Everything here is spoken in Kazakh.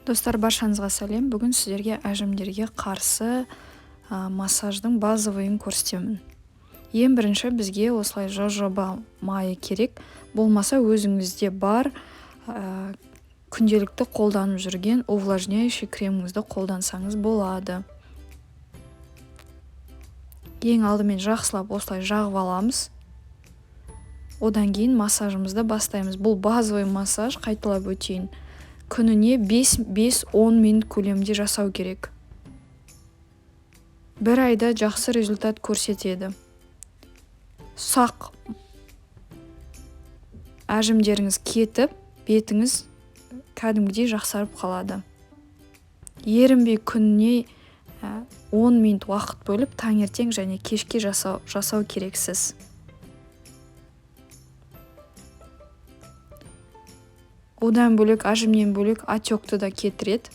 Достар, баршаңызға сәлем. Бүгін сіздерге әжімдерге қарсы массаждың базовыйын көрсетемін. Ең бірінші бізге осылай жожоба майы керек. Болмаса өзіңізде бар күнделікті қолданып жүрген увлажняющий креміңізді қолдансаңыз болады. Ең алдымен жақсылап осылай жағып аламыз. Одан кейін массажымызды бастаймыз. Бұл базовый массаж, қайталап өтейін. Күніне 5-10 минут көлемінде жасау керек. Бір айда жақсы результат көрсетеді. Сақ әжімдеріңіз кетіп, бетіңіз кәдімгідей жақсарып қалады. Ерінбей күніне 10 минут уақыт бөліп, таңертең және кешке жасау керексіз. Одан бөлек, әжімнен бөлек отекті да кетіреді.